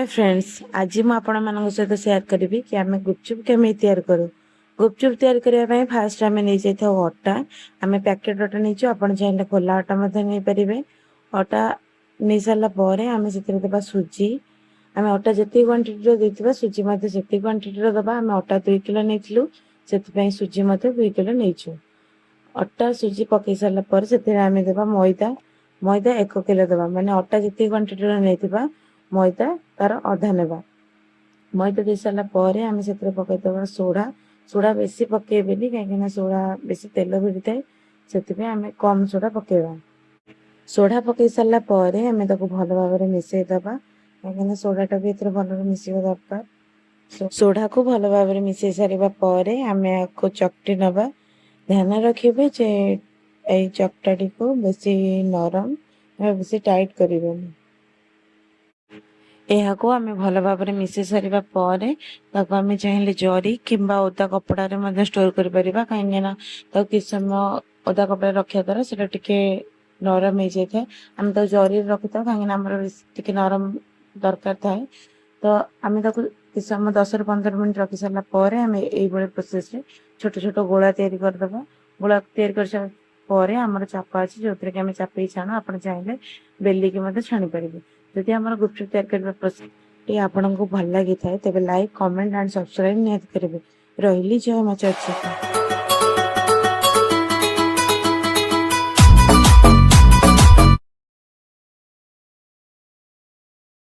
Hi friends, आज मैं आपण सहित शेयर करी कि आम गुपचुप केमी तैयार करूँ। गुपचुप तैयार करने फास्ट आम नहीं जाता अटा। आम पैकेट अटा नहीं आप चाहिए खोला अटा नहीं पारे। अटा नहीं सारापर आम से सुजी। आम अटा जितनी क्वांटिटी देता सुजी से क्वांटिटी दबा। आम अटा 2 किलो नहीं से सुजी 2 किलो नहीं। अटा सुजी पकई सारापर से देवा मैदा। मैदा 1 किलो दबा माने अटा जितनी क्वांटिटी नहीं मैदा तार अधा नेबा। मैदा दे सारापर आम से पकईदे सोडा। सोडा बेसी पकेबेनी कहीं सोडा बेसी तेल भिड़ी थाए से आम कम सोडा पकेबा। सोडा पकई सारापर आम भल भाव मिसईदबा कहीं सोडाटा भी भल मिसवा दरकार। सोडा को भल भाव मिसई सारापर आम आपको चकटी नवा। ध्यान रखिए जे यही चकटाटी को बेसी नरम बेसी टाइट करें। यह आम भल भाव मिसई सारा आम चाहिए जरी कि ओदा कपड़ा स्टोर कर कहीं कि समय ओदा कपड़ा रखा द्वारा से नरम हो जाए। आम जरी रखी था कहीं नरम दरकार थाए तो आम कि समय 10 ରୁ 15 मिनट रखी सारापर आम ये प्रोसेस छोट छोट गोला तैयारी करदे। गोला तैयारी कर सारापर आमर चापा अच्छी जो कि आम चापी छाणु। आप चाहिए बेलिकी छाणी पारे। जदि आम गुपचुप तैयार करने प्रोसेस आपको भल लगी थाए तेज लाइक कमेंट एंड सब्सक्राइब निहाती करेंगे। रही जय माँ चर्चिका।